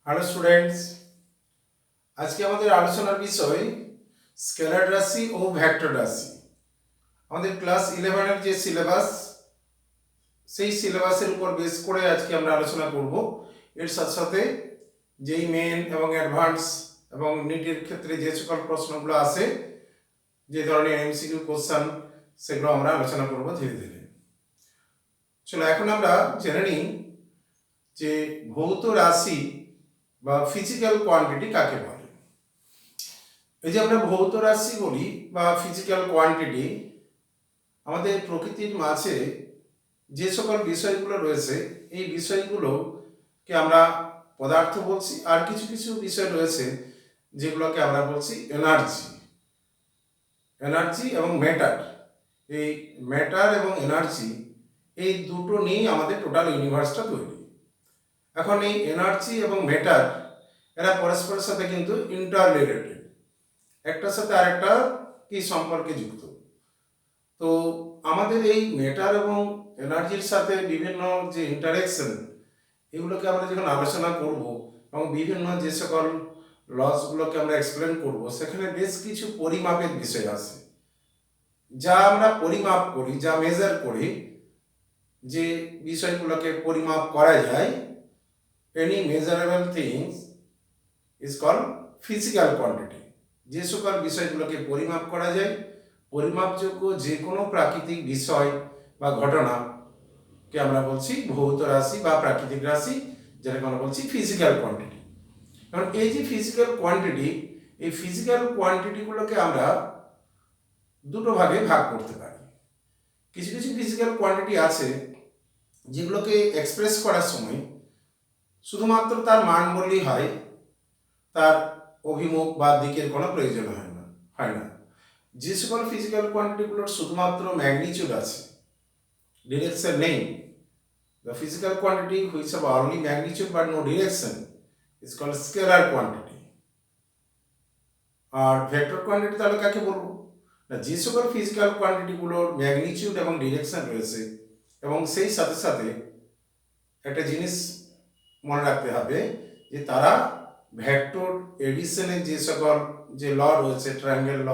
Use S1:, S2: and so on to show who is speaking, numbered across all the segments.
S1: Hello students, আজকে আমাদের আলোচনার বিষয় স্কেলার রাশি ও ভেক্টর রাশি। আমাদের ক্লাস 11 এর যে সিলেবাস, সেই সিলেবাসের উপর বেস করে আজকে আমরা আলোচনা করব। এর সাথে সাথে যেই মেন এবং অ্যাডভান্স এবং নিটের ক্ষেত্রে যে সকল প্রশ্নগুলো আসে, যে ধরনের এমসিকিউ কোশ্চেন, সেগুলো আমরা আলোচনা করব ধীরে ধীরে। চলো এখন আমরা জেনে নিই যে ভৌত রাশি বা ফিজিক্যাল কোয়ান্টিটি কাকে বলে। এই যে আমরা ভৌত রাশি বলি বা ফিজিক্যাল কোয়ান্টিটি, আমাদের প্রকৃতির মাঝে যে সকল বিষয়গুলো রয়েছে, এই বিষয়গুলোকে আমরা পদার্থ বলছি, আর কিছু কিছু বিষয় রয়েছে যেগুলোকে আমরা বলছি এনার্জি। এনার্জি এবং ম্যাটার, এই ম্যাটার এবং এনার্জি, এই দুটো নিয়েই আমাদের টোটাল ইউনিভার্সটা তৈরি। এখন এই এনার্জি এবং ম্যাটার এরা পরস্পরের সাথে কিন্তু ইন্টাররিলেটেড, একটার সাথে আরেকটা কি সম্পর্কে যুক্ত। তো আমাদের এই ম্যাটার এবং এনার্জির সাথে বিভিন্ন যে ইন্টারেকশন, এগুলোকে আমরা যখন আলোচনা করব এবং বিভিন্ন যে সকল লসগুলোকে আমরা এক্সপ্লেন করব, সেখানে বেশ কিছু পরিমাপের বিষয় আছে, যা আমরা পরিমাপ করি, যা মেজার করি, যে বিষয়গুলোকে পরিমাপ করা যায়। Any measurable things is called physical quantity. যে সকল বিষয়গুলোকে পরিমাপ করা যায়, পরিমাপযোগ্য যে কোনো প্রাকৃতিক বিষয় বা ঘটনাকে আমরা বলছি ভৌত রাশি বা প্রাকৃতিক রাশি, যেটাকে আমরা বলছি ফিজিক্যাল কোয়ান্টিটি। কারণ এই যে ফিজিক্যাল কোয়ান্টিটি, এই ফিজিক্যাল কোয়ান্টিটিগুলোকে আমরা দুটো ভাগে ভাগ করতে পারি। কিছু কিছু ফিজিক্যাল কোয়ান্টিটি আছে যেগুলোকে এক্সপ্রেস করার সময় শুধুমাত্র তার মান বললেই হয়, তার অভিমুখ বা দিকের কোনো প্রয়োজন হয় না। যে সকল ফিজিক্যাল কোয়ান্টিটিগুলোর শুধুমাত্র ম্যাগনিচিউড আছে, ডিরেকশন নেই, the physical quantity which have only magnitude but no direction is called scalar quantity. আর ভেক্টর কোয়ান্টিটি তাহলে কাকে বলবো না, যে সকল ফিজিক্যাল কোয়ান্টিটিগুলোর ম্যাগনিচিউড এবং ডিরেকশন রয়েছে, এবং সেই সাথে সাথে একটা জিনিস মনে রাখতে হবে যে তারা ভেক্টর এডিশনের যে সকল যে ল রয়েছে, ট্রায়াঙ্গেল ল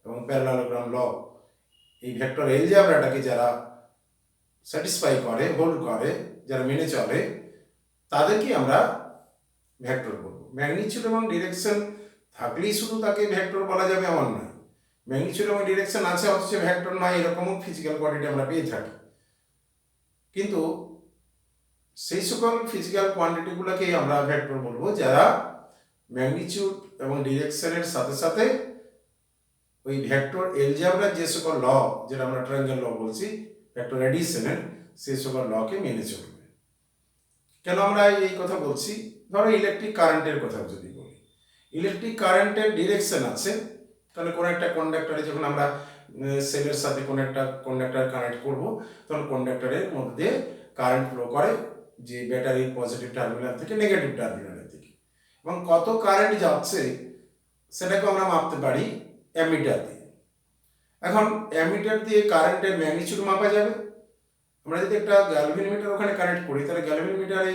S1: এবং প্যারালালোগ্রাম ল, এই ভেক্টর এলজেব্রাটাকে যারা স্যাটিসফাই করে, হোল্ড করে, যারা মেনে চলে, তাদেরকে আমরা ভেক্টর বলবো। ম্যাগনিচিউড এবং ডিরেকশন থাকলেই শুধু তাকে ভেক্টর বলা যাবে এমন নয়। ম্যাগনিচিউড এবং ডিরেকশন আছে অথচ ভেক্টর নয়, এরকমও ফিজিক্যাল কোয়ান্টিটি আমরা পেয়ে থাকি। কিন্তু সেই সকল ফিজিক্যাল কোয়ান্টিটিগুলোকেই আমরা ভেক্টর বলবো যারা ম্যাগনিচিউড এবং ডিরেকশনের সাথে সাথে ওই ভেক্টর এলজেব্রার যে সকল ল, যেটা আমরা ট্রায়াঙ্গেল ল বলছি, ভেক্টর এডিশনের, সেই সকল লকে মেনে চলবে। কেন আমরা এই কথা বলছি? ধরো ইলেকট্রিক কারেন্টের কথা যদি বলি, ইলেকট্রিক কারেন্টের ডিরেকশন আছে, তাহলে কোনো একটা কন্ডাক্টরে যখন আমরা সেলের সাথে কোনো একটা কন্ডাক্টর কানেক্ট করব, তখন কন্ডাক্টরের মধ্যে কারেন্ট ফ্লো করে, যে ব্যাটারির পজিটিভ টার্মিনাল থেকে নেগেটিভ টার্মিনালের দিকে, এবং কত কারেন্ট যাচ্ছে সেটাকে আমরা মাপতে পারি অ্যামিটার দিয়ে। এখন অ্যামিটার দিয়ে কারেন্টের ম্যাগনিচিউড মাপা যাবে। আমরা যদি একটা গ্যালভেনোমিটার ওখানে কানেক্ট করি, তাহলে গ্যালভেনোমিটারে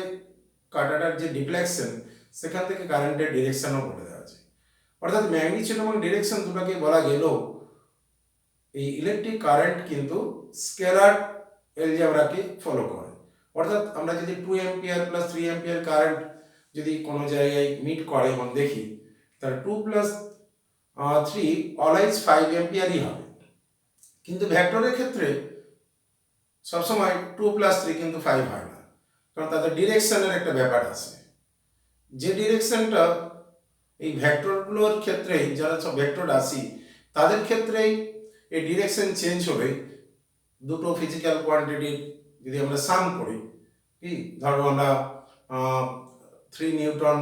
S1: কাঁটাটার যে ডিফ্লেকশন, সেখান থেকে কারেন্টের ডিরেকশনও বলে দেওয়া যায়। অর্থাৎ ম্যাগনিচিউড এবং ডিরেকশন দুটোকে বলা গেলেও এই ইলেকট্রিক কারেন্ট কিন্তু স্কেলার এলজেব্রাকে ফলো করে। অর্থাৎ আমরা যদি 2 অ্যাম্পিয়ার প্লাস 3 অ্যাম্পিয়ার কারেন্ট যদি কোনো জায়গায় মিট করে এবং দেখি, তাহলে 2 প্লাস 3 অলওয়েজ 5 অ্যাম্পিয়ারই হবে। কিন্তু ভেক্টরের ক্ষেত্রে সবসময় 2 প্লাস 3 কিন্তু 5 হয় না, কারণ তাদের ডিরেকশনের একটা ব্যাপার আছে। যে ডিরেকশনটা এই ভেক্টরগুলোর ক্ষেত্রে, যারা সব ভেক্টর রাশি, তাদের ক্ষেত্রেই এই ডিরেকশন চেঞ্জ হবে। দুটো ফিজিক্যাল কোয়ান্টিটি যদি আমরা সাম করি, কি ধরো আমরা 3 নিউটন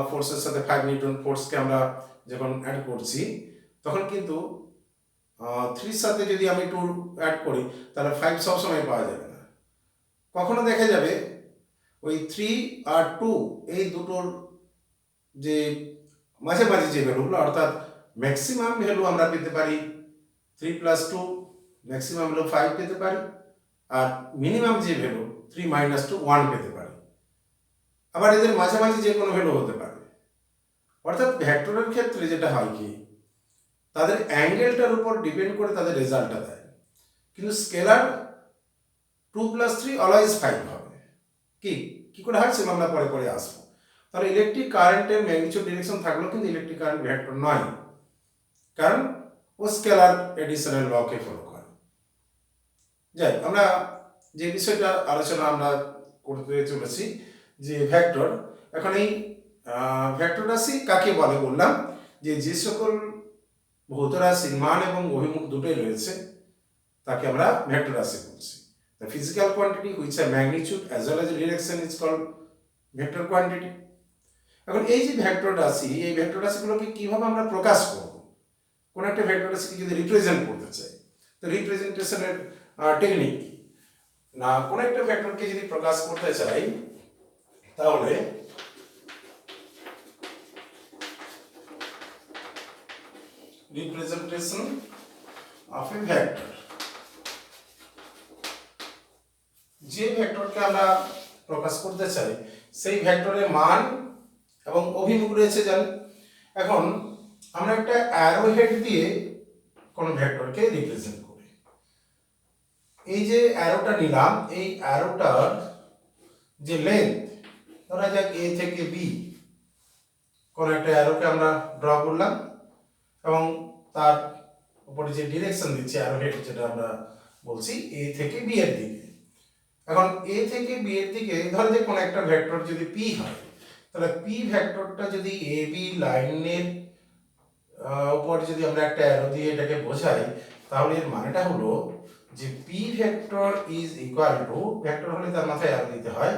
S1: ফোর্সের সাথে 5 নিউটন ফোর্সকে আমরা যখন অ্যাড করছি, তখন কিন্তু 3 সাথে যদি আমি 2 অ্যাড করি, তাহলে 5 সবসময় পাওয়া যাবে না। কখনো দেখা যাবে ওই 3 আর 2 এই দুটোর যে মাঝে মাঝে যে ভ্যালুগুলো, অর্থাৎ ম্যাক্সিমাম ভ্যালু আমরা পেতে পারি 3 প্লাস 2, ম্যাক্সিমাম ভ্যালু 5 পেতে পারি, আর মিনিমাম যে ভ্যালু 3 মাইনাস 2 1 পেতে পারি। আবার এদের মাঝামাঝি যে কোনো ভ্যালু হতে পারে। অর্থাৎ ভেক্টরের ক্ষেত্রে যেটা হয় কি, তাদের অ্যাঙ্গেলটার উপর ডিপেন্ড করে তাদের রেজাল্টটা দেয়, কিন্তু স্কেলার 2+3 অলওয়েজ 5 হবে। কি কি করে হয় সেটা আমরা পরে পরে আসবো। তাহলে ইলেকট্রিক কারেন্টের ম্যাগনিটিউড ডিরেকশন থাকলেও কিন্তু ইলেকট্রিক কারেন্ট ভেক্টর নয়, কারণ ও স্কেলার এডিশনের লকে ফলো করে। যাই আমরা যে বিষয়টা আলোচনা আমরা করতে চলেছি যে ভেক্টর, এখন এই ভেক্টর রাশি কাকে বলে বললাম, যে সকল ভৌত রাশির মান এবং অভিমুখ দুটোই রয়েছে তাকে আমরা ভেক্টর রাশি বলছি। The physical quantity which have magnitude as well as direction is called vector quantity. এখন এই যে ভেক্টর রাশি, এই ভেক্টর রাশিগুলোকে কিভাবে আমরা প্রকাশ করব? কোন একটা ভেক্টর রাশিকে যদি রিপ্রেজেন্ট করতে চাই, তো রিপ্রেজেন্টেশনের টেকনিক কি না, কোন একটা ভেক্টরকে যদি প্রকাশ করতে চাই তাহলে রিপ্রেজেন্টেশন অফ এ ভেক্টর, যে ভেক্টরকে আমরা প্রকাশ করতে চাই সেই ভেক্টরের মান এবং অভিমুখ রয়েছে জানি। এখন আমরা একটা অ্যারো হেড দিয়ে কোনো ভেক্টরকে রিপ্রেজেন্ট করি। এই যে অ্যারোটা নিলাম, এই অ্যারোটার যে লেন্থ, ধরা যাক এ থেকে বি, কোনো একটা অ্যারোকে আমরা ড্র করলাম এবং তার উপরে যে ডিরেকশন দিচ্ছি অ্যারো হেড, যেটা আমরা বলছি এ থেকে বি এর দিকে। এখন এ থেকে বি এর দিকে ধরো যে কোনো একটা ভেক্টর যদি পি হয়, তাহলে পি ভেক্টরটা যদি এ বি লাইনের উপর যদি আমরা একটা অ্যারো দিয়ে এটাকে বোঝাই, তাহলে এর মানেটা হলো যে P vector is equal two, vector হলে তার মাথায় অ্যারো দিতে হয়,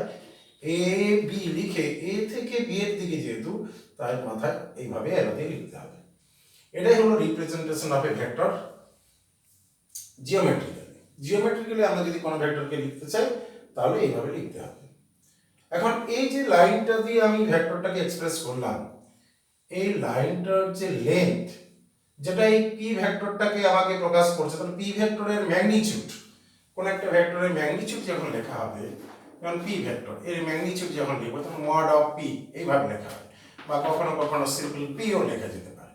S1: এ বি লিখে এ থেকে বি এর দিকে যেহেতু, তার মাথায় এইভাবে অ্যারো দিয়ে লিখতে হবে। এটাই হলো representation of A vector geometrically আমরা যদি কোনো ভেক্টরকে লিখতে চাই তাহলে এইভাবে লিখতে হবে। এখন এই যে লাইনটা দিয়ে আমি ভেক্টরটাকে এক্সপ্রেস করলাম, এই লাইনটার যে লেন্থ, যেটা এই পি ভেক্টরটাকে আমাকে প্রকাশ করছে, তাহলে পি ভেক্টরের ম্যাগনিটিউড, কোন একটা ভেক্টরের ম্যাগনিটিউড যখন লেখা হবে, যেমন পি ভেক্টর এর ম্যাগনিটিউড যখন লিখবো তখন মড অফ পি এইভাবে লেখা হয়, বা কখনো কখনো সিম্পল পিও লেখা যেতে পারে,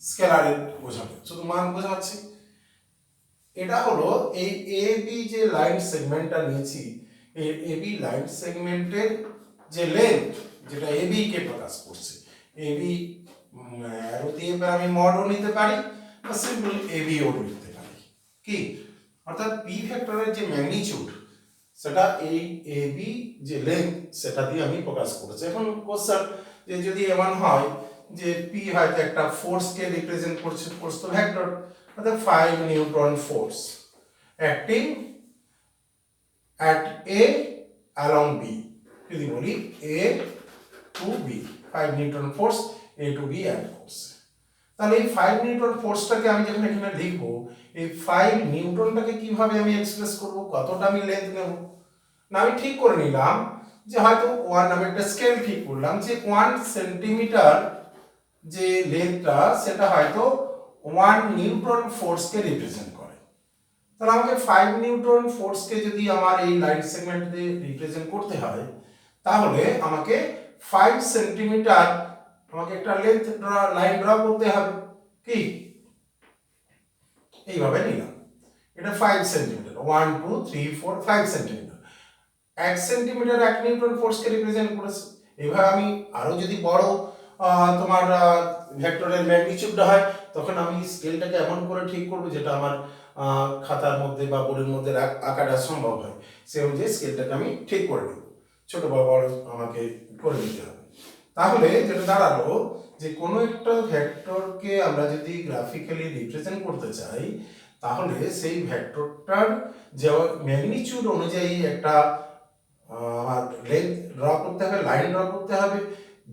S1: স্কেলারের বোঝাবে, শুধু মান বোঝাচ্ছি। এটা হলো এই এ বি যে লাইন সেগমেন্টটা নিয়েছি, এই এ বি লাইন সেগমেন্টের যে লেন্থ, যেটা এ বি কে প্রকাশ করছে। এ বি অ্যারো দিয়ে আমি মডও নিতে পারি বা সিম্পল এ বি ও লিখতে পারি। কি অর্থাৎ পি ভেক্টরের যে ম্যাগনিটিউড, সেটা এই এ বি যে লেন্থ, সেটা দিয়ে আমি প্রকাশ করেছি। এখন কোশ্চেন যে যদি এমন হয় যে পি হয়তো একটা ফোর্সকে রিপ্রেজেন্ট করছে, ফোর্স তো ভেক্টর, অর্থাৎ 5 newton force acting at A along B, যদি বলি A to B, 5 newton force A to B act করছে, তাহলে এই 5 নিউটন ফোর্সটাকে আমি যখন এখানে লিখবো, এই 5 নিউটনটাকে কিভাবে আমি এক্সপ্রেস করব, কতটা আমি লেন্থ নেব না, আমি ঠিক করে নিলাম যে হয়তো 1, আমি একটা স্কেল ঠিক করলাম যে 1 সেন্টিমিটার যে লেন্থটা, সেটা হয়তো 1 নিউটন ফোর্সকে রিপ্রেজেন্ট করে। তাহলে আমাকে 5 নিউটন ফোর্সকে যদি আমার এই লাইন সেগমেন্ট দিয়ে রিপ্রেজেন্ট করতে হয়, তাহলে আমাকে 5 সেন্টিমিটার আমাকে একটা লেন্থ লাইন ড্র করতে হবে। কি এইভাবে নিলাম, এটা 5 সেন্টিমিটার, 1 2 3 4 5 সেন্টিমিটার, 1 সেন্টিমিটার 1 নিউটন ফোর্সকে রিপ্রেজেন্ট করেছে। এভাবে আমি আরো যদি বড় তোমার ভেক্টরের ম্যাগনিটিউডটা হয়, তখন আমি স্কেলটাকে এমন করে ঠিক করব যেটা আমার খাতার মধ্যে বা বোর্ডের মধ্যে আঁকাটা সম্ভব হয়, সেই অনুযায়ী স্কেলটাকে আমি ঠিক করে নেব, ছোট বড় আমাকে করে নিতে হবে। তাহলে যেটা দাঁড়ালো যে কোনো একটা ভেক্টরকে আমরা যদি গ্রাফিক্যালি রিপ্রেজেন্ট করতে চাই, তাহলে সেই ভেক্টরটার যে ম্যাগনিটিউড অনুযায়ী একটা আমার লেন্থ ড্র করতে হবে, লাইন ড্র করতে হবে।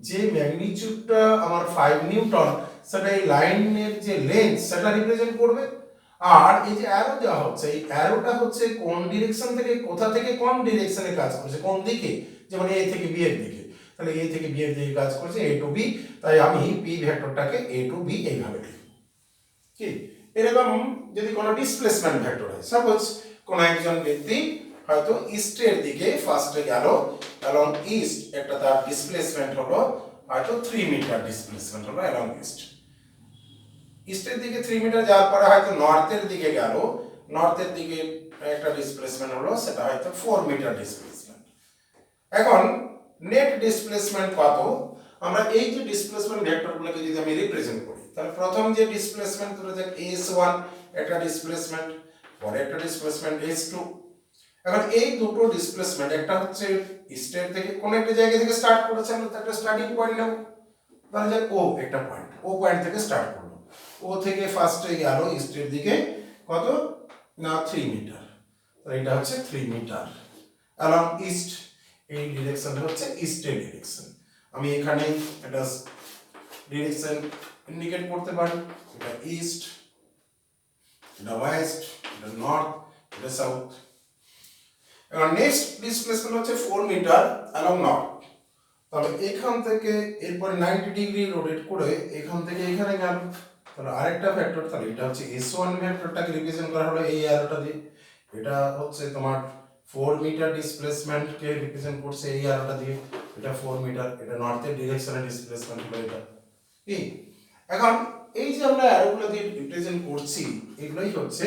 S1: যে ম্যাগনিটিউডটা আমার 5 নিউটন, সেটা এই লাইনের যে লেন্থ সেটা রিপ্রেজেন্ট করবে। আর এই যে অ্যারো দেওয়া হচ্ছে, এই অ্যারোটা হচ্ছে কোন ডিরেকশন থেকে কোথা থেকে কোন ডিরেকশনে কাজ করছে, কোন দিকে, যেমন এ থেকে বি এর দিকে, তাহলে এ থেকে বি এর দিকে কাজ করছে এ টু বি, তাই আমি পি ভেক্টরটাকে এ টু বি এইভাবে লিখব। কি এরকম যদি কোনো ডিসপ্লেসমেন্ট ভেক্টর হয়, সাপোজ কোনো একজন ব্যক্তি হয়তো ইস্টের দিকে ফার্স্টে গেল অ্যালং ইস্ট, একটা তার ডিসপ্লেসমেন্ট হলো হয়তো 3 মিটার ডিসপ্লেসমেন্ট হলো অ্যালং ইস্ট। ইস্টের দিকে 3 মিটার যাওয়ার পরে হয়তো নর্থের দিকে গেল, নর্থের দিকে একটা ডিসপ্লেসমেন্ট হলো, সেটা হয়তো 4 মিটার ডিসপ্লেসমেন্ট। এখন নেট ডিসপ্লেসমেন্ট কত? আমরা এই যে ডিসপ্লেসমেন্ট ভেক্টরগুলোকে যদি আমি রিপ্রেজেন্ট করি, তাহলে প্রথম যে ডিসপ্লেসমেন্ট ধরে যাক s1 একটা ডিসপ্লেসমেন্ট, পরে একটা ডিসপ্লেসমেন্ট s2। এখন এই দুটো ডিসপ্লেসমেন্ট, একটা হচ্ছে ইস্টের থেকে কোন একটা জায়গা থেকে স্টার্ট করেছে, আমরা একটা স্টার্টিং পয়েন্ট নেব, ধরা যাক ও একটা পয়েন্ট, ও পয়েন্ট থেকে স্টার্ট করলো, ও থেকে ফার্স্টে গেল ইস্টের দিকে কত না 3 মিটার, তাহলে এটা হচ্ছে 3 মিটার অ্যালং ইস্ট। এই ডিরেকশনটা হচ্ছে ইস্টের ডিরেকশন। আমি এখানে একটা ডিরেকশন ইন্ডিকেট করতে পারি, এটা ইস্ট, এটা ওয়েস্ট, এটা নর্থ, এটা সাউথ। এখন নেক্সট ডিসপ্লেসমেন্ট হচ্ছে 4 মিটার অ্যালং নর্থ, তাহলে এখান থেকে এরপরে 90 ডিগ্রি রোটেট করে এখান থেকে এখানে গেল, তাহলে আরেকটা ফ্যাক্টর, তাহলে এটা হচ্ছে s1 ভেক্টরটাকে রিপ্রেজেন্ট করা হলো এই অ্যারোটা দিয়ে, এটা হচ্ছে তোমার 4 মিটার ডিসপ্লেসমেন্টকে রিপ্রেজেন্ট করছে এই অ্যারোটা দিয়ে, এটা 4 মিটার, এটা নর্থের ডিরেকশনে ডিসপ্লেসমেন্ট হলো এটা। কি এখন এই যে আমরা অ্যারোগুলো দিয়ে রিপ্রেজেন্ট করছি, এগুলোই হচ্ছে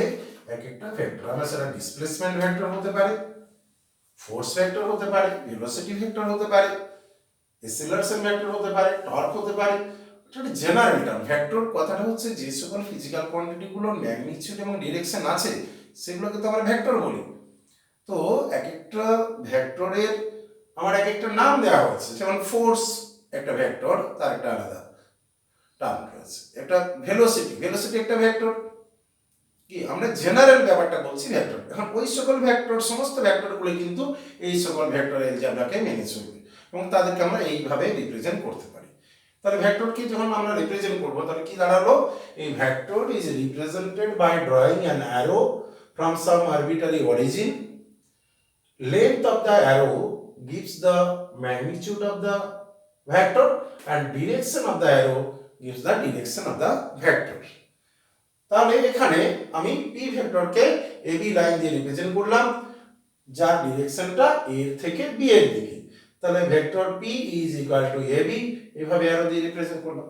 S1: এক একটা ভেক্টর। আমরা সেটা ডিসপ্লেসমেন্ট ভেক্টর হতে পারে, ফোর্স ভেক্টর হতে পারে, ভেলোসিটি ভেক্টর হতে পারে, এক্সেলারেশন ভেক্টর হতে পারে, টর্ক হতে পারে। এটা জেনারেল টার্ম। ভেক্টর কথাটা হচ্ছে যে সকল ফিজিক্যাল কোয়ান্টিটিগুলোর ম্যাগনিটিউড এবং ডিরেকশন আছে সেগুলোকে তো আমরা ভেক্টর বলি। তো এক একটা ভেক্টরের আমার এক একটা নাম দেওয়া হচ্ছে, যেমন ফোর্স একটা ভেক্টর, তার একটা আলাদা টার্ম রয়েছে। একটা ভেলোসিটি, ভেলোসিটি একটা ভেক্টর। কি আমরা জেনারেল ব্যাপারটা বলছি ভেক্টর। এখন ওই সকল ভেক্টর, সমস্ত ভেক্টরগুলো কিন্তু এই সকল ভেক্টর অ্যালজেব্রাকে মেনে চলবে এবং তাদেরকে আমরা এইভাবে রিপ্রেজেন্ট করতে পারি। তাহলে ভেক্টরকে যখন আমরা রিপ্রেজেন্ট করব, তাহলে কি দাঁড়ালো? এই vector is represented by drawing an arrow from some arbitrary origin. Length of the arrow gives the magnitude of the vector and direction of the arrow gives the direction of the vector. তাহলে এখানে আমি p ভেক্টরকে ab line দিয়ে represent করলাম, যার ডিরেকশনটা a থেকে b এর দিকে। তাহলে vector p is equal two ab, এভাবে অ্যারো দিয়ে রিপ্রেজেন্ট করলাম।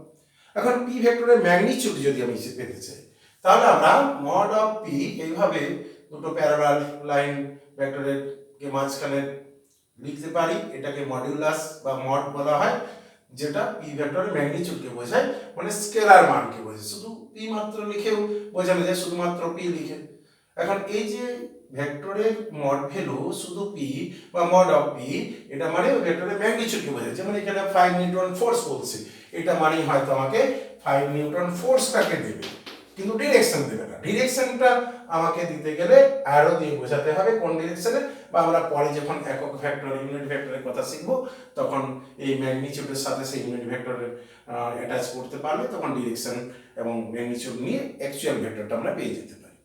S1: এখন p ভেক্টরের ম্যাগনিটিউড যদি আমি পেতে চাই, তাহলে আমরা মড অফ p এইভাবে দুটো প্যারালাল লাইন ভেক্টরের কে মাঝখানে লিখতে পারি, এটাকে মডিউলাস বা মড বলা হয়, যেটা পি ভেক্টরের ম্যাগনিটিউডকে বোঝায়, মানে স্কেলার মানকে বোঝায়। শুধু পি মাত্র লিখেও বোঝানো যায়, শুধুমাত্র পি লিখে। এখন এই যে ভেক্টরের মড ভ্যালু শুধু পি বা মড অফ পি, এটা মানে ওই ভেক্টরের ম্যাগনিটিউডকে বোঝায়। যেমন এখানে 5 নিউটন ফোর্স বলছে, এটা মানে হয়তো আমাকে 5 নিউটন ফোর্সটাকে দেবে, কিন্তু ডিরেকশন দেবে না। ডিরেকশনটা আমাকে দিতে গেলে অ্যারো দিয়ে বোঝাতে হবে কোন ডিরেকশনে, বা আমরা পরে যখন একক ভেক্টর, ইউনিট ভেক্টরের কথা শিখব, তখন এই ম্যাগনিটিউডের সাথে সেই ইউনিট ভেক্টরের অ্যাটাচ করতে পারলে তখন ডিরেকশন এবং ম্যাগনিটিউড নিয়ে অ্যাকচুয়াল ভেক্টরটা আমরা পেয়ে যেতে পারি।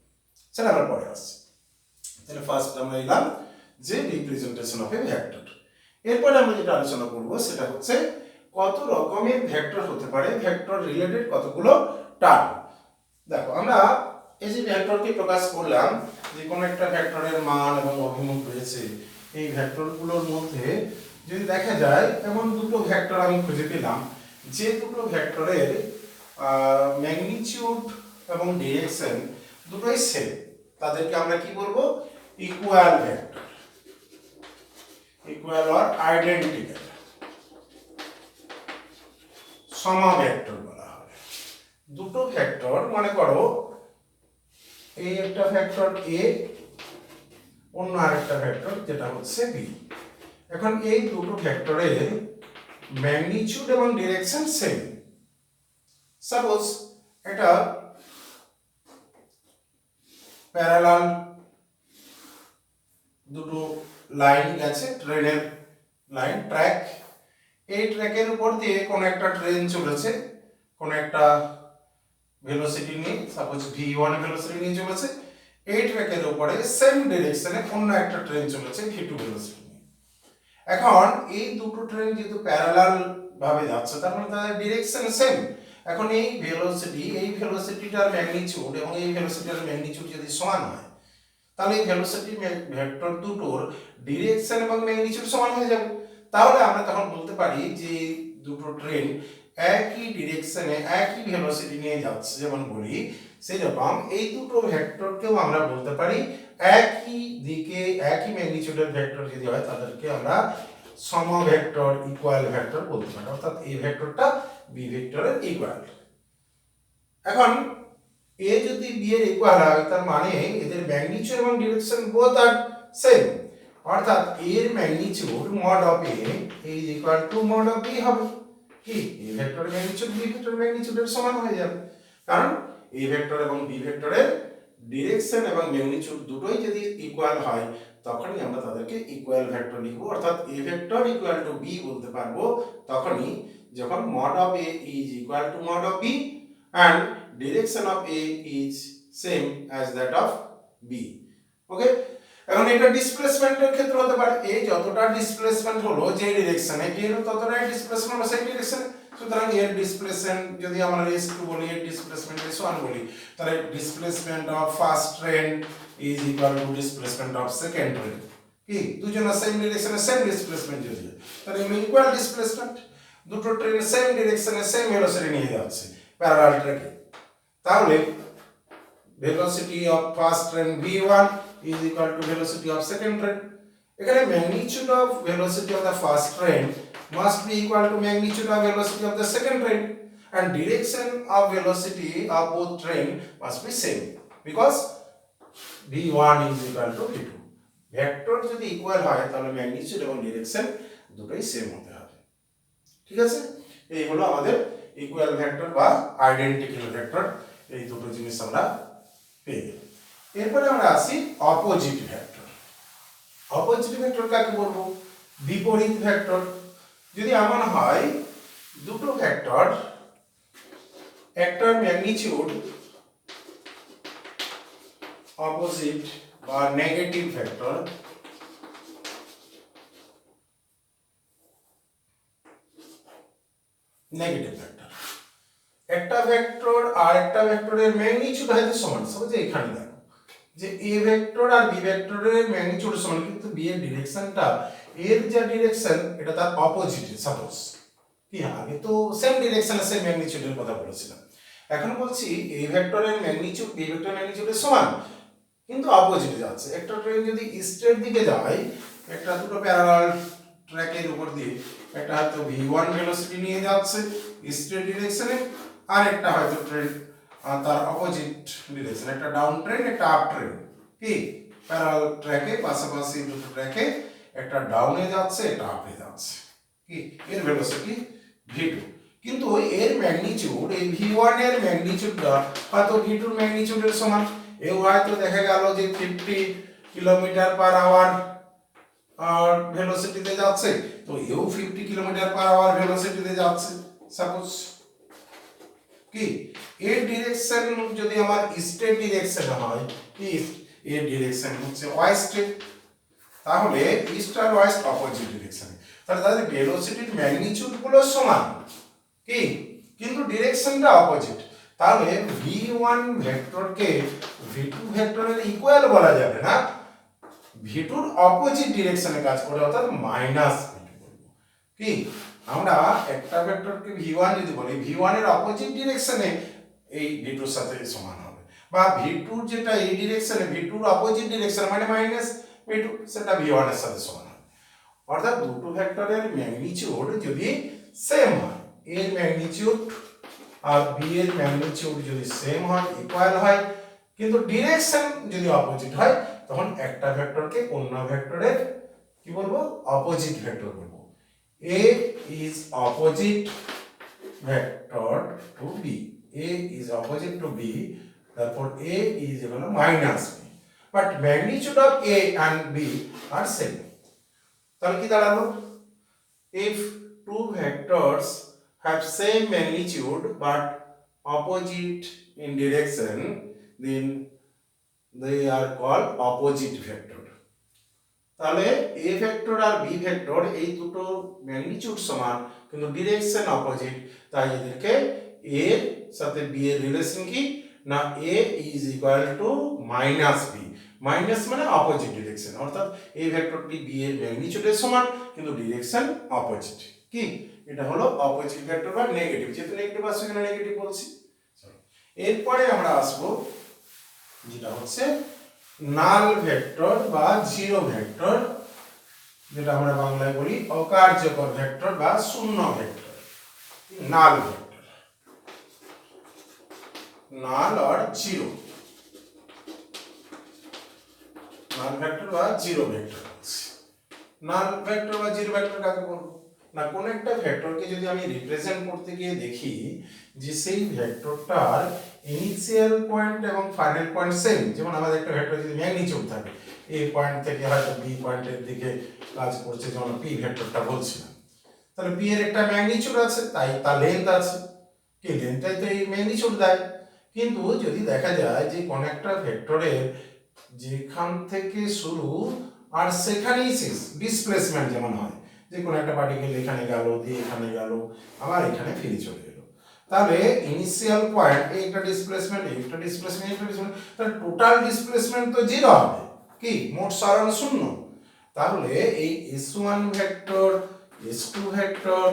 S1: সেটা আমরা পরে আসছি। তাহলে ফার্স্ট আমরা এলাম যে রিপ্রেজেন্টেশন অফ এ ভেক্টর। এরপরে আমরা যেটা আলোচনা করব সেটা হচ্ছে কত রকমের ভেক্টর হতে পারে, ভেক্টর রিলেটেড কতগুলো টার্ম। দেখো আমরা এই যে ভেক্টরকে প্রকাশ করলাম, যে কোনো একটা ভেক্টরের মান এবং অভিমুখ রয়েছে, এই ভেক্টরগুলোর মধ্যে যদি দেখা যায় এমন দুটো ভেক্টর আমি খুঁজে পেলাম, যে দুটো ভেক্টরের ম্যাগনিটিউড এবং ডিরেকশন দুটোই সেম, তাদেরকে আমরা কি বলবো? Equal vector, equal or identical, সমভেক্টর বলা হয়। দুটো ভেক্টর মনে করো, এই একটা ভেক্টর a, অন্য আরেকটা ভেক্টর যেটা হচ্ছে b। এখন এই দুটো ভেক্টরের ম্যাগনিটিউড এবং ডিরেকশন সেম। সাপোজ এটা প্যারালাল দুটো লাইন গেছে, ট্রেনের লাইন, ট্র্যাক। এই ট্র্যাকের উপর দিয়ে কোন একটা ট্রেন চলেছে, কোন একটা ভেলোসিটি নিয়ে, সাপোজ v1 ভেলোসিটি নিয়ে চলেছে। এই ট্র্যাকের উপরে সেম ডিরেকশনে অন্য একটা ট্রেন চলেছে v2 ভেলোসিটি নিয়ে। এখন এই দুটো ট্রেন যেহেতু প্যারালাল ভাবে যাচ্ছে, তার মানে তাদের ডিরেকশন সেম। এখন এই ভেলোসিটিটার ম্যাগনিটিউড এবং এই ভেলোসিটিটার ম্যাগনিটিউড যদি সমান হয়, তাহলে এই ভেলোসিটি ভেক্টর দুটোর ডিরেকশন এবং ম্যাগনিটিউড সমান হয়ে যাবে। তাহলে আমরা তখন বলতে পারি যে দুটো ট্রেন একই ডিরেকশনে একই ভেলোসিটি নিয়ে যাচ্ছে, যেমন বলি সেই রকম এই দুটো ভেক্টরকেও আমরা বলতে পারি একই দিকে একই ম্যাগনিটিউডের ভেক্টর যদি হয় তাদেরকে আমরা সমভেক্টর ইকুয়াল ভেক্টর বলতে পারি, অর্থাৎ এই ভেক্টরটা বি ভেক্টরের ইকুয়াল। এখন এ যদি বি এর ইকুয়াল হয় তার মানে এদের ম্যাগনিটিউড এবং ডিরেকশন বোথ আর সেম, অর্থাৎ এর magnitude mod of A is equal to mod of B হবে। কি এ ভেক্টরের ম্যাগনিটিউড বি ভেক্টরের ম্যাগনিটিউডের সমান হয়ে যাবে, কারণ এ ভেক্টর এবং বি ভেক্টরের ডিরেকশন এবং ম্যাগনিটিউড দুটোই যদি ইকুয়াল হয় তখনই আমরা তাদেরকে ইকুয়াল ভেক্টর লিখব, অর্থাৎ A vector equal to B বলতে পারবো তখনই যখন mod of a is equal to mod of b and direction of a is same as that of b. ওকে, এখন এটা ডিসপ্লেসমেন্টের ক্ষেত্রে হতে পারে, এই যতটা ডিসপ্লেসমেন্ট হলো যে ডিরেকশনে এর ততটাই ডিসপ্লেসমেন্ট হলো সেই ডিরেকশনে। সুতরাং এর ডিসপ্লেসমেন্ট যদি আমরা s2 বলি, এর ডিসপ্লেসমেন্ট s1 বলি, তাহলে displacement of first train is equal two displacement of second train. কি দুজনের সেম ডিরেকশনে সেম ডিসপ্লেসমেন্ট যদি হয় তাহলে ইকুয়াল ডিসপ্লেসমেন্ট, দুটো ট্রেন সেম ডিরেকশনে সেম ভেলোসিটি নিয়ে যাচ্ছে প্যারালাল ট্র্যাকে, তাহলে velocity of first train v1 is equal to velocity of second train. এখানে magnitude of velocity of the first train must be equal to magnitude of velocity of the second train, and direction of velocity of both train must be same because v1 is equal to v2. Vector যদি equal হয় তাহলে magnitude এবং direction দুটোই same হতে হবে। ঠিক আছে, এই হলো আমাদের ইকুয়াল ভেক্টর বা আইডেন্টিক্যাল ভেক্টর, এই দুটো জিনিস আমরা পেয়ে গেলাম। এরপরে আমরা আসি অপোজিট ভেক্টর। অপোজিট ভেক্টর কাকে বলবো? বিপরীত ভেক্টর। যদি এমন হয় দুটো ভেক্টর, একটার ম্যাগনিটিউড অপোজিট বা নেগেটিভ ভেক্টর, নেগেটিভ ভেক্টর, একটা ভেক্টর আর একটা ভেক্টরের ম্যাগনিটিউড হয়তো সমান, সহজে এখানে দেখো যে এ ভেক্টর আর বি ভেক্টরের ম্যাগনিটিউড সমান, কিন্তু বি এর ডিরেকশনটা এর যা ডিরেকশন এটা তার অপোজিটে। সাপোজ কি আগে তো সেম ডিরেকশনে সেম ম্যাগনিটিউডের কথা বলেছিলাম, এখন বলছি এ ভেক্টরের ম্যাগনিটিউড বি ভেক্টরের ম্যাগনিটিউডের সমান কিন্তু অপোজিটে যাচ্ছে। একটা ট্রেন যদি ইস্টের দিকে যায়, একটা দুটো প্যারালাল ট্র্যাকের উপর দিয়ে, একটা হয়তো v1 ভেলোসিটি নিয়ে যাচ্ছে ইস্টের ডিরেকশনে, আর একটা হয়তো ট্রেন তার অপোজিট ডিরেকশন, একটা ডাউন ট্রেন একটা আপ ট্রেন, কি প্যারালাল ট্র্যাকে পাশাপাশি দুটো ট্র্যাকে, একটা ডাউনে যাচ্ছে একটা আপে যাচ্ছে, কি এর ভেলোসিটি v2, কিন্তু এর ম্যাগনিটিউড এই v1 এর ম্যাগনিটিউডটা হয়তো v2 এর ম্যাগনিটিউডের সমান। এও হয়তো দেখা গেল যে 50 কিলোমিটার পার আওয়ার আর ভেলোসিটিতে যাচ্ছে, তো এও 50 কিলোমিটার পার আওয়ার ভেলোসিটিতে যাচ্ছে সাপোজ। কি এর ডিরেকশন যদি আমার ইস্টের ডিরেকশন হয়, ইস্ট এর ডিরেকশন হচ্ছে ওয়েস্টে, তাহলে ইস্ট আর ওয়েস্ট অপোজিট ডিরেকশন, তাহলে তাদের ভেলোসিটির ম্যাগনিটিউড গুলো সমান, কি কিন্তু ডিরেকশনটা অপোজিট, তাহলে v1 ভেক্টরকে v2 ভেক্টরের ইকুয়াল বলা যাবে না, v2 এর অপোজিট ডিরেকশনে কাজ করে, অর্থাৎ মাইনাস v2 বলবো। কি আমরা একটা ভেক্টরকে v1 যদি বলি, v1 এর অপোজিট ডিরেকশনে এই v2 এর সাথে সমান হবে, বা v2 যেটা এই ডিরেকশনে v2 এর অপোজিট ডিরেকশন মানে মাইনাস v2, সেটা v1 এর সাথে সমান হবে। অর্থাৎ দুটো ভেক্টরের ম্যাগনিটিউড যদি সেম হয়, এর ম্যাগনিটিউড আর বি এর ম্যাগনিটিউড যদি সেম হয় ইকুয়াল হয়, কিন্তু ডিরেকশন যদি অপোজিট হয় তখন একটা ভেক্টরকে অন্য ভেক্টরের কি বলবো অপোজিট ভেক্টর বলবো। A is opposite vector to B. A is opposite to B, therefore A is equal to minus B. But magnitude of A and B are same. তাহলে কি দাঁড়ালো? If two vectors have same magnitude but opposite in direction, then they are called opposite vector. তাহলে a vector আর b vector এই দুটো magnitude সমান কিন্তু direction opposite, তাই এদেরকে a এর সাথে b এর রিলেশন কি না a is equal to minus b, minus মানে অপোজিট ডিরেকশন, অর্থাৎ এই ভেক্টরটি বি এর ম্যাগনিটিউডের সমান কিন্তু ডিরেকশন অপোজিট। কি এটা হলো অপোজিট ভেক্টর বা নেগেটিভ, যেহেতু নেগেটিভ আসছে এখানে নেগেটিভ বলছি। এরপরে আমরা আসবো যেটা হচ্ছে নাল ভেক্টর বা জিরো ভেক্টর, যেটা আমরা বাংলায় বলি অকার্যকর ভেক্টর বা শূন্য ভেক্টর। নাল ভেক্টর, নাল আর জিরো, নাল ভেক্টর বা জিরো ভেক্টর। নাল ভেক্টর বা জিরো ভেক্টর কাকে বলবো না, কোন একটা ভেক্টরকে যদি আমি রিপ্রেজেন্ট করতে গিয়ে দেখি যে সেই ভেক্টরটার ইনিশিয়াল পয়েন্ট এবং ফাইনাল পয়েন্ট সেম, যেমন আমাদের একটা ভেক্টর যদি ম্যাগনিটিউড থাকে এ পয়েন্ট থেকে হয়তো বি পয়েন্টের দিকে কাজ করছে, যেমন পি ভেক্টরটা বলছিলাম, তাহলে পি এর একটা ম্যাগনিটিউড আছে, তাই তার লেন্থ আছে, কি লেন্থটাই তো এই ম্যাগনিটিউড দেয়। কিন্তু যদি দেখা যায় যে কোন একটা ভেক্টরের যেখান থেকে শুরু আর সেখানেই শেষ ডিসপ্লেসমেন্ট যেমন হয়, যে কোনো একটা পার্টিকেল এখানে গেল দিয়ে এখানে গেল আবার এখানে ফিরে চলে গেল, তাহলে ইনিশিয়াল পয়েন্ট এইটা ডিসপ্লেসমেন্ট এইটা ডিসপ্লেসমেন্ট এইটা ডিসপ্লেসমেন্ট, তাহলে টোটাল ডিসপ্লেসমেন্ট তো জিরো হবে, কি মোট সরণ শূন্য। তাহলে এই s1 vector, s2 vector,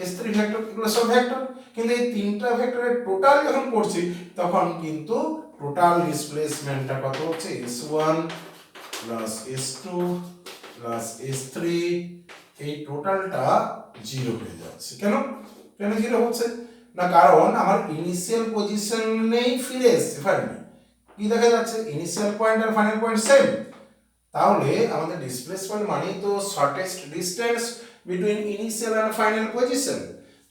S1: s3 vector এগুলো সব ভেক্টর, কিন্তু এই তিনটা ভেক্টরের টোটাল যখন করছি তখন কিন্তু টোটাল ডিসপ্লেসমেন্টটা কত হচ্ছে s1 plus s2 plus s3, এই টোটালটা জিরো হয়ে যাচ্ছে। কেন কেন জিরো হচ্ছে না, কারণ আমার ইনিশিয়াল পজিশনেই ফিরে এসছে ফাইনালি, কি দেখা যাচ্ছে ইনিশিয়াল পয়েন্ট আর ফাইনাল পয়েন্ট সেম, তাহলে আমাদের ডিসপ্লেসমেন্ট মানে তো shortest distance between initial and final position.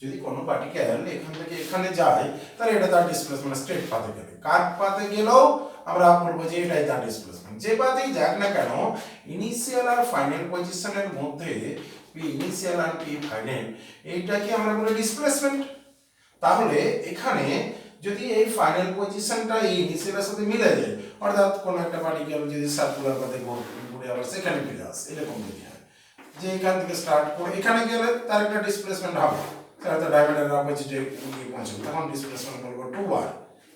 S1: যদি কোনো পার্টিকেল এখান থেকে এখানে যায় তাহলে এটা তার ডিসপ্লেসমেন্ট স্ট্রেট পাথে গেলে, কার্ভ পাথে গেলেও আমরা বলবো যে এটাই তার ডিসপ্লেসমেন্ট, যে পাথেই যাক না কেন ইনিশিয়াল আর ফাইনাল পজিশনের মধ্যে পি ইনিশিয়াল আর পি ফাইনাল এইটাকে আমরা বলি ডিসপ্লেসমেন্ট। তাহলে এখানে যদি এই ফাইনাল পজিশনটা এই ইনিশিয়ালের সাথে মিলে যায়, অর্থাৎ কোনো একটা পার্টিকেল যদি সার্কুলার পাথে ঘুরে আবার সেখানে ফিরে আসে, এরকম যদি হয় যে এখান থেকে স্টার্ট করে এখানে গেলে তার একটা ডিসপ্লেসমেন্ট হবে, তার তো ডায়ামিটার অপোজিটে গিয়ে পৌঁছবে, তখন ডিসপ্লেসমেন্ট বলবো 2r,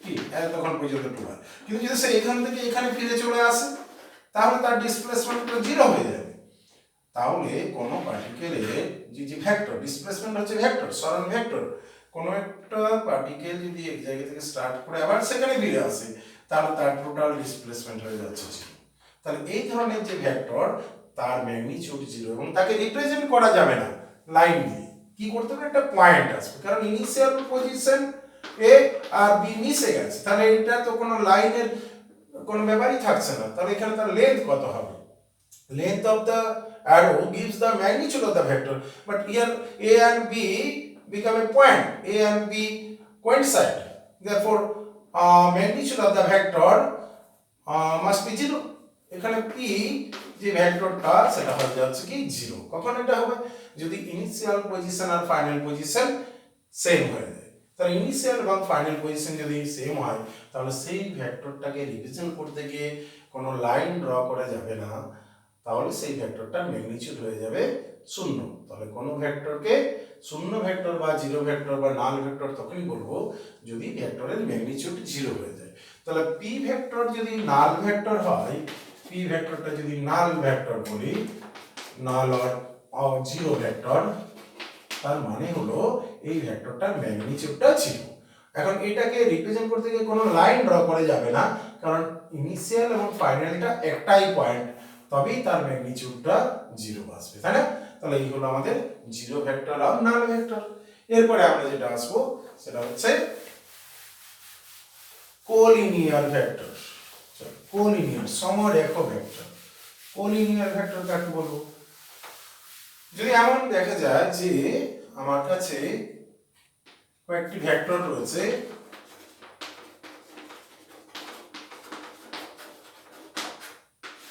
S1: কি তখন পর্যন্ত 2r। কিন্তু যদি সে এখান থেকে এখানে ফিরে চলে আসে তাহলে তার ডিসপ্লেসমেন্টটা জিরো হয়ে যাবে। তাহলে কোনো পার্টিকেলের যে ভেক্টর ডিসপ্লেসমেন্ট হচ্ছে ভেক্টর, সরণ ভেক্টর, কোনো একটা পার্টিকেল যদি এক জায়গা থেকে স্টার্ট করে আবার সেখানে ফিরে আসে তাহলে তার টোটাল ডিসপ্লেসমেন্ট হয়ে যাচ্ছে জিরো। তাহলে এই ধরনের যে ভেক্টর তার ম্যাগনিটিউড জিরো এবং তাকে রিপ্রেজেন্ট করা যাবে না লাইন দিয়ে, কি করতে হবে একটা পয়েন্ট আসবে, কারণ ইনিশিয়াল পজিশন এ আর বি মিশে গেছে, তাহলে এটা তো কোনো লাইনের কোনো ব্যাপারই থাকছে না, তাহলে এখানে তার লেন্থ কত হবে, length of the arrow gives the magnitude of the vector, but here a and b become a point, a and b coincide, therefore magnitude of the vector must be zero। এখানে p যে ভেক্টরটা সেটা হয়ে যাচ্ছে কি zero. কখন এটা হবে, যদি ইনিশিয়াল পজিশন আর ফাইনাল পজিশন সেম হয়ে যায়। তাহলে ইনিশিয়াল এবং ফাইনাল পজিশন যদি সেম হয় তাহলে সেই ভেক্টরটাকে রিপ্রেজেন্ট করতে গিয়ে কোনো লাইন ড্র করা যাবে না, তাহলে সেই ভেক্টরটার ম্যাগনিটিউড হয়ে যাবে শূন্য। তাহলে কোনো ভেক্টরকে শূন্য ভেক্টর বা জিরো ভেক্টর বা নাল ভেক্টর তখনই বলবো যদি ভেক্টরের ম্যাগনিটিউড জিরো হয়ে যায়। তাহলে পি ভেক্টর যদি নাল ভেক্টর হয়, পি ভেক্টরটা যদি নাল ভেক্টর বলি, নাল অর জিরো ভেক্টর, তার মানে হলো এই ভেক্টরটার ম্যাগনিটিউডটা জিরো। এখন এটাকে রিপ্রেজেন্ট করতে গিয়ে কোনো লাইন ড্র করা যাবে না, কারণ ইনিশিয়াল এবং ফাইনালটা একটাই পয়েন্ট, তবেই তার ম্যাগনিটিউডটা জিরো আসবে, তাই না? তাহলে এই হলো আমাদের জিরো ভেক্টর আর নাল ভেক্টর। এরপরে আমরা যেটা আসবো সেটা হচ্ছে collinear vector, collinear সমরেখ vector. Collinear vector কাকে বলবো, যদি এমন দেখা যায় যে আমার কাছে কয়েকটি ভেক্টর রয়েছে,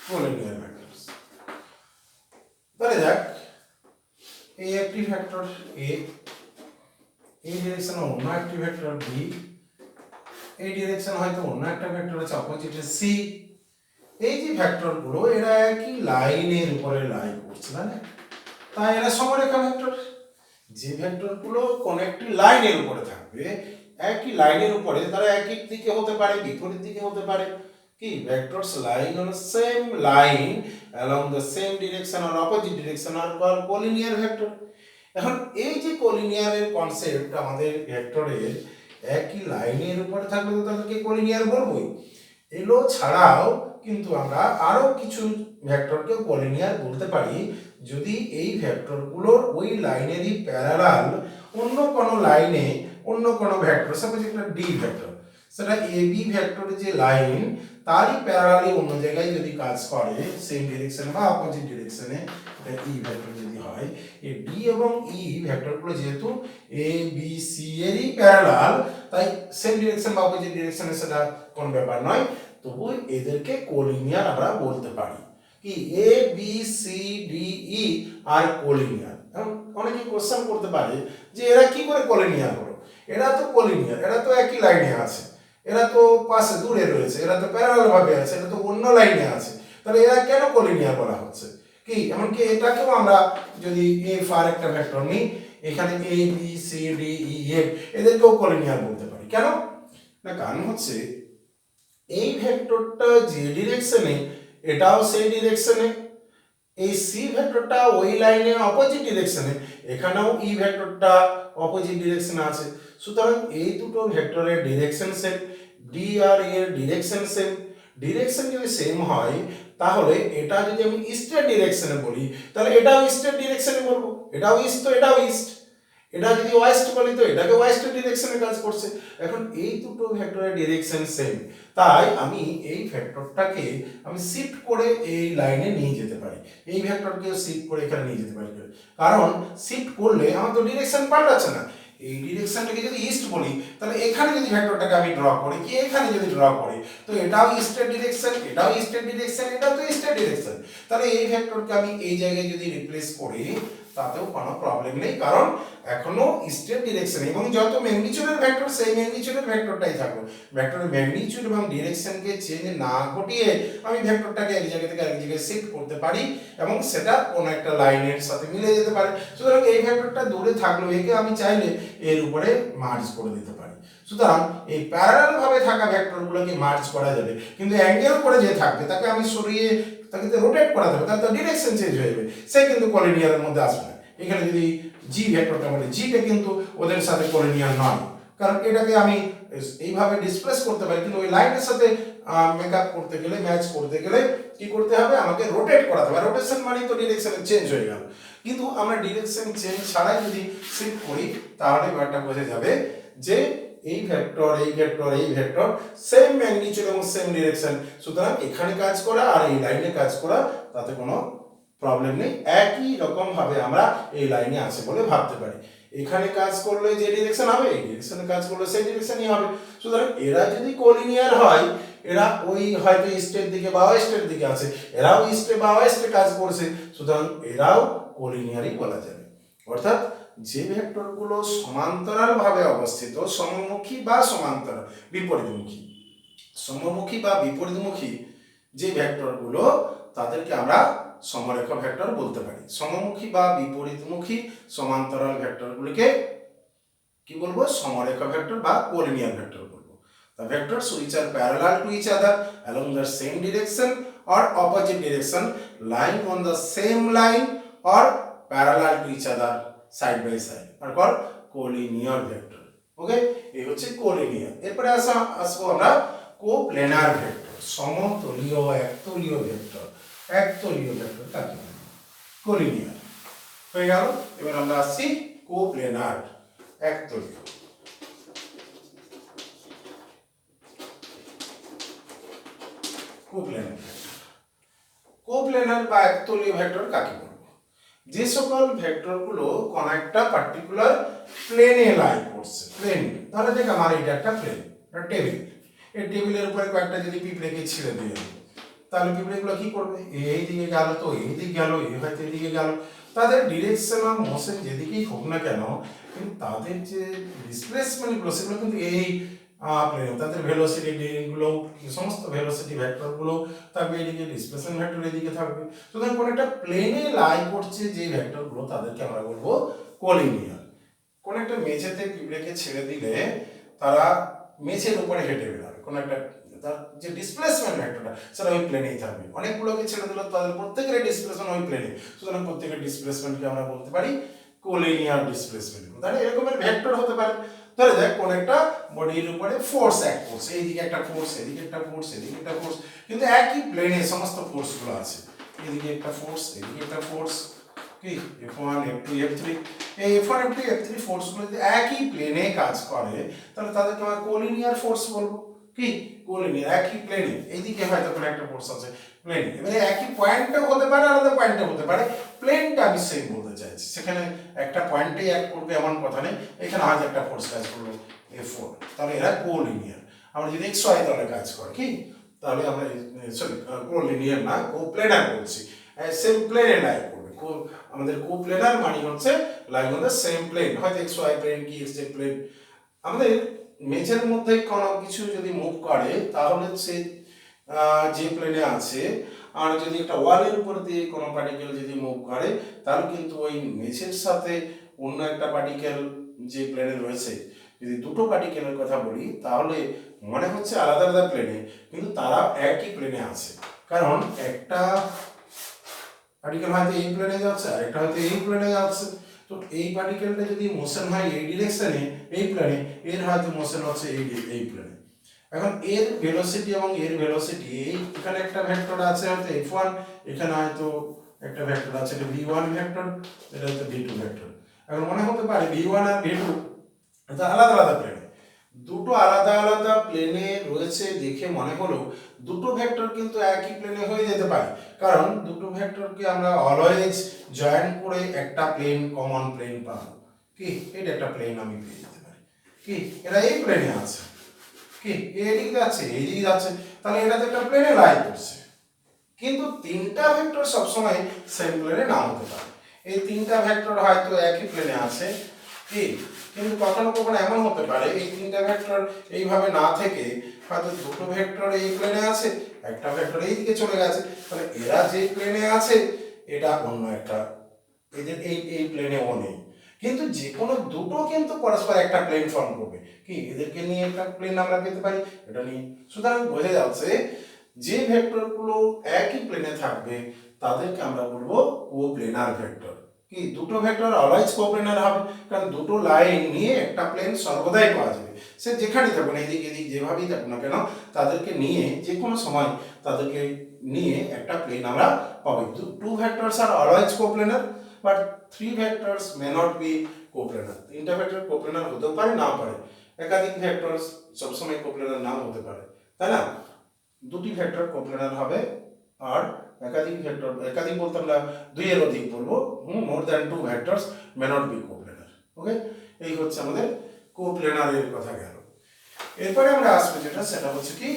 S1: কোলিনিয়ার ভেক্টর, ধরে যাক এই একটি ভেক্টর এ, এই ডিরেকশনে অন্য একটি ভেক্টর বি, এই ডিরেকশনে হয়তো অন্য একটা ভেক্টর আছে অপোজিটে সি। এই যে ভেক্টরগুলো এরা একই লাইনের উপরে লাই করছে, তাই এরা সমরেখা ভেক্টর। যে ভেক্টরগুলো কোন একটি লাইনের উপরে থাকবে, একই লাইনের উপরে, তারা একই দিকে হতে পারে বিপরীত দিকে হতে পারে, কি vectors lying on the same line along the same direction or opposite direction are called collinear vector। এখন এই যে কোলিনিয়ারের কনসেপ্ট আমাদের ভেক্টরের একই লাইনের উপরে থাকলে তো তাদেরকে কোলিনিয়ার বলবোই। এগুলো ছাড়াও কিন্তু আমরা আরো কিছু ভেক্টরকে কোলিনিয়ার বলতে পারি যদি এই ভেক্টরগুলোর ওই লাইনেরই প্যারালাল অন্য কোনো লাইনে অন্য কোনো ভেক্টর, সাপোজ একটা ডি ভেক্টর, সেটা এ বি ভেক্টরের যে লাইন তারই প্যারালালি অন্য জায়গায় যদি কাজ করে সেম ডিরেকশন বা অপোজিট ডিরেকশনে, এটা ই ভেক্টর যদি হয়, এই ডি এবং ই ভেক্টরগুলো যেহেতু এ বি সি এরই প্যারালাল তাই সেম ডিরেকশন বা অপোজিট ডিরেকশনে সেটা কোনো ব্যাপার নয়, তবু এদেরকে কোলিনিয়ার আমরা বলতে পারি। কি এ বি সি ডি ই আর কোলিনিয়ার। অনেকে কোশ্চেন করতে পারে যে এরা কি করে কোলিনিয়ার হলো, এরা তো কোলিনিয়ার, এরা তো একই লাইনে আছে, এরা তো পাশে দূরে রয়েছে, এরা তো প্যারালাল ভাবে আছে, এরা তো অন্য লাইনে আছে, তাহলে এরা কেন কোলিনিয়ার বলা হচ্ছে? কি এমনকি এটাকেও আমরা যদি এফ আর একটা ভেক্টর নিই, এখানে A B C D E F এদেরকেও কোলিনিয়ার বলতে পারি। কেন না, কারণ হচ্ছে এই ভেক্টরটা যে ডিরেকশনে এটাও সেই ডিরেকশনে, এই সি ভেক্টরটা ওই লাইনে অপোজিট ডিরেকশনে, এখানেও ই ভেক্টরটা অপোজিট ডিরেকশনে আছে, সুতরাং এই দুটো ভেক্টরের ডিরেকশন সেম, ডি আর এর ডিরেকশন সেম। ডিরেকশন যদি সেম হয় তাহলে এটা যদি আমি ইস্টের ডিরেকশনে বলি তাহলে এটাও ইস্টের ডিরেকশনে বলবো, এটাও ইস্ট তো এটাও ইস্ট, এটা যদি ওয়েস্ট বলি তো এটাকে ওয়েস্টের ডিরেকশনে কাজ করছে। এখন এই দুটো ভেক্টরের ডিরেকশন সেম, তাই আমি এই ভেক্টরটাকে আমি শিফট করে এই লাইনে নিয়ে যেতে পারি, এই ভেক্টরকে শিফট করে এখানে নিয়ে যেতে পারি, কারণ শিফট করলে আমার তো ডিরেকশন পাল্টাচ্ছে না। এই ডিরেকশনটাকে যদি ইস্ট বলি তাহলে এখানে যদি ভেক্টরটাকে আমি ড্র করি, কি এখানে যদি ড্র করি তো এটাও ইস্টের ডিরেকশন, এটাও ইস্টের ডিরেকশন, এটাও তো ইস্টের ডিরেকশন, তাহলে এই ভেক্টরকে আমি এই জায়গায় যদি রিপ্লেস করি তাতেও কোনো প্রবলেম নেই, কারণ এখনো ইস্টের ডিরেকশনে এবং যত ম্যাগনিটিউডের ভেক্টর সেই ম্যাগনিটিউডের ভেক্টরটাই থাকবে। ভেক্টরের ম্যাগনিটিউড এবং ডিরেকশনকে চেঞ্জ না ঘটিয়ে আমি ভেক্টরটাকে এক জায়গা থেকে আরেক জায়গায় শিফট করতে পারি এবং সেটা কোনো একটা লাইনের সাথে মিলে যেতে পারে। সুতরাং এই ভেক্টরটা দূরে থাকলেও একে আমি চাইলে এর উপরে মার্জ করে দিতে পারি। সুতরাং এই প্যারালাল ভাবে থাকা ভেক্টরগুলোকে মার্জ করা যাবে, কিন্তু অ্যাঙ্গেল করে যে থাকবে তাকে আমি সরিয়ে তাকে রোটেট করা যাবে, তার তো ডিরেকশন চেঞ্জ হয়ে যাবে, সে কিন্তু কোলিনিয়ারের মধ্যে আসবে না। এখানে যদি জি ভেক্টরটা বলি, জিটা কিন্তু ওদের সাথে কোলিনিয়ার নয়, কারণ এটাকে আমি এইভাবে ডিসপ্লেস করতে পারি, কিন্তু ওই লাইনের সাথে মেকআপ করতে গেলে, ম্যাচ করতে গেলে কি করতে হবে, আমাকে রোটেট করাতে হবে। রোটেশন মানে তো ডিরেকশনের চেঞ্জ হয়ে গেল, কিন্তু আমরা ডিরেকশন চেঞ্জ ছাড়াই যদি শিফট করি তাহলে ব্যাপারটা বোঝা যাবে যে এই ভেক্টর এই ভেক্টর এই ভেক্টর সেম ম্যাগনিটিউড এবং সেম ডিরেকশন, সুতরাং এখানে কাজ করা আর এই লাইনে কাজ করা তাতে কোনো প্রবলেম নেই, একই রকম ভাবে আমরা এই লাইনে আছে বলে ভাবতে পারি। এখানে কাজ করলে যে ডিরেকশন হবে এই ডিরেকশনে কাজ করলে সেই ডিরেকশনই হবে। সুতরাং এরা যদি কোলিনিয়ার হয়, এরা ওই হয়তো ইস্টের দিকে বা ওয়েস্টের দিকে আছে, এরাও ইস্টে বা ওয়েস্টে কাজ করছে, সুতরাং এরাও কোলিনিয়ারই বলা যাবে। অর্থাৎ যে ভেক্টরগুলো সমান্তরাল ভাবে অবস্থিত, সমমুখী বা সমান্তরাল বিপরীতমুখী, সমমুখী বা বিপরীতমুখী যে ভেক্টরগুলো তাদেরকে আমরা সমরেখা ভেক্টর বলতে পারি। সমমুখী বা বিপরীতমুখী সমান্তরাল ভেক্টরগুলিকে কি বলবো, সমরেখা ভেক্টর বা কোলিনিয়ার ভেক্টর বলবো। The vectors which are parallel to each other along the same direction or opposite direction lying on the same line or parallel to each other side by side are called collinear vector. ওকে, এই হচ্ছে collinear. এরপরে আসবো আমরা কোপ্লেনার vector, সমতলীয় একতলীয় vector. একতলীয় vector কাকে বলে? Collinear হয়ে গেল। এবার আমরা আসছি কোপ্লেনার, একতলীয়। কোপ্লেনার কোপ্লেনার বা একতলীয় ভেক্টর কাকে বলবো? যে সকল ভেক্টরগুলো কোন একটা পার্টিকুলার প্লেনে লাই করছে, প্লেন, তাহলে দেখ আমার এটা একটা প্লেন, একটা টেবিল, এই টেবিলের উপরে কয়েকটা যদি পিঁপড়েকে ছেড়ে দিয়ে তাহলে পিঁপড়েগুলো কি করবে, এই দিকে গেল তো এই দিকে গেল, এই হয়তো এদিকে গেল, তাদের ডিরেকশন অফ মোশন যেদিকেই হোক না কেন কিন্তু তাদের যে ডিসপ্লেসমেন্টগুলো সেগুলো কিন্তু এই প্লেনে, তাদের ভেলোসিটি গুলো সমস্ত ভেলোসিটি ভেক্টরগুলো থাকবে এদিকে, ডিসপ্লেসমেন্ট ভেক্টর এদিকে থাকবে। সুতরাং কোন একটা প্লেনে লাই করছে যে ভেক্টরগুলো তাদেরকে আমরা বলবো কোলিনিয়ার। কোন একটা মেঝেতে পিঁপড়েকে ছেড়ে দিলে তারা মেঝের উপরে হেঁটে বেড়াবে, কোন একটা তার যে ডিসপ্লেসমেন্ট ভেক্টরটা সেটা ওই প্লেনেই থাকবে। অনেকগুলোকে ছেড়ে দিল, তাদের প্রত্যেকের ডিসপ্লেসমেন্ট ওই প্লেনে, সুতরাং প্রত্যেকের ডিসপ্লেসমেন্টকে আমরা বলতে পারি কোলিনিয়ার ডিসপ্লেসমেন্ট। তাহলে এরকমের ভেক্টর হতে পারে। ধরে দেখ কোন একটা বডির উপরে ফোর্স অ্যাক্ট করছে, এইদিকে একটা ফোর্স, এদিকে একটা ফোর্স, এদিকে একটা ফোর্স, কিন্তু একই প্লেনে সমস্ত ফোর্সগুলো আছে। এদিকে একটা ফোর্স, এদিকে একটা ফোর্স, কি F1 F2 F3, এই F1 F2 F3 ফোর্সগুলো যদি একই প্লেনে কাজ করে তাহলে তাদেরকে আমরা কোলিনিয়ার ফোর্স বলবো। কি কোলিনিয়ার, একই প্লেনে, এইদিকে হয়তো কোনো একটা ফোর্স আছে প্লেনে, এবারে একই পয়েন্টেও হতে পারে, আলাদা পয়েন্টেও হতে পারে, প্লেনটা আমি সেম বলতে চাইছি। সেখানে একটা পয়েন্টেই অ্যাক্ট করবে এমন কথা নেই, এখানে হয়তো একটা ফোর্স কাজ করলো F4, তাহলে এরা কোলিনিয়ার। আমরা যদি XY দলে কাজ করে কি, তাহলে আমরা সরি কোলিনিয়ার না, কোপ্লেনার বলছি, সেম প্লেনে লাই করবে। আমাদের কোপ্লেনার মানে হচ্ছে lying on the same plane, হয়তো XY প্লেন কি XZ প্লেন। আমাদের মেঝের মধ্যে কোনো কিছু যদি মুভ করে তাহলে সে যে প্লেনে আছে, আর যদি একটা ওয়ালের উপর দিয়ে কোনো পার্টিকেল যদি মুভ করে তাহলে কিন্তু ওই মেঝের সাথে অন্য একটা পার্টিকেল যে প্লেনে রয়েছে, যদি দুটো পার্টিকেলের কথা বলি তাহলে মনে হচ্ছে আলাদা আলাদা প্লেনে, কিন্তু তারা একই প্লেনে আছে। কারণ একটা পার্টিকেল হয়তো এই প্লেনে যাচ্ছে আর একটা হয়তো এই প্লেনে যাচ্ছে, তো এই পার্টিকেলটা যদি মোশন হয় এই ডিরেকশনে এই প্লেনে, এর হয়তো মোশন হচ্ছে এই প্লেনে। এখন এর ভেলোসিটি এবং এর ভেলোসিটি, এখানে একটা ভেক্টর আছে হয়তো F1, এখানে হয়তো একটা ভেক্টর আছে, এটা V1 ভেক্টর, এটা হয়তো V2 ভেক্টর। এখন মনে হতে পারে V1 আর V2 এটা আলাদা আলাদা প্লেনে, দুটো আলাদা আলাদা প্লেনে রয়েছে দেখে মনে হলো দুটো ভেক্টর কিন্তু একই প্লেনে হয়ে যেতে পারে, কারণ দুটো ভেক্টরকে আমরা অলওয়েজ জয়েন করে একটা প্লেন, কমন প্লেন পাবো। কি এটা একটা প্লেন আমি পেয়ে যেতে পারি, কি এরা এই প্লেনে আছে, কি এইদিকে যাচ্ছে এইদিকে যাচ্ছে, তাহলে এটা তো একটা প্লেনে লাই করছে। কিন্তু তিনটা ভেক্টর সবসময় সেম প্লেনে না হতে পারে, এই তিনটা ভেক্টর হয়তো একই প্লেনে আছে, কি কিন্তু কখনো কখনো এমন হতে পারে এই তিনটা ভেক্টর এইভাবে না থেকে হয়তো দুটো ভেক্টর এই প্লেনে আছে, একটা ভেক্টর এইদিকে চলে গেছে, তাহলে এরা যে প্লেনে আছে এটা অন্য একটা, এদের এই প্লেনেও নেই, কিন্তু যে কোনো দুটো কিন্তু পরস্পর একটা প্লেন ফর্ম করবে, কি এদেরকে নিয়ে একটা প্লেন আমরা পেতে পারি, এটা নিয়ে। সুতরাং বোঝা যাচ্ছে যে ভেক্টরগুলো একই প্লেনে থাকবে তাদেরকে আমরা বলবো কোপ্লেনার ভেক্টর। কি দুটো ভেক্টর অলওয়েজ কোপ্লেনার হবে, কারণ দুটো লাইন নিয়ে একটা প্লেন সর্বদাই পাওয়া যাবে, সে যেখানেই থাকুক না, এদিক এদিক যেভাবেই থাকুক না কেন, তাদেরকে নিয়ে যে কোনো সময় তাদেরকে নিয়ে একটা প্লেন আমরা পাবো। Two vectors are always coplanar, but three vectors may not be coplanar. তিনটা ভেক্টর কোপ্লেনার হতেও পারে, নাও পারে, একাধিক ভেক্টরস সবসময় কোপ্লেনার নাও হতে পারে, তাই না? দুটি ভেক্টর কোপ্লেনার হবে, আর একাধিক ভেক্টর, একাধিক বলতে আমরা দুইয়ের অধিক বলবো, more than two vectors may not be coplanar. Okay, এই হচ্ছে আমাদের কোপ্লেনারের কথা গেল। এরপরে আমরা আসবো যেটা, সেটা হচ্ছে কি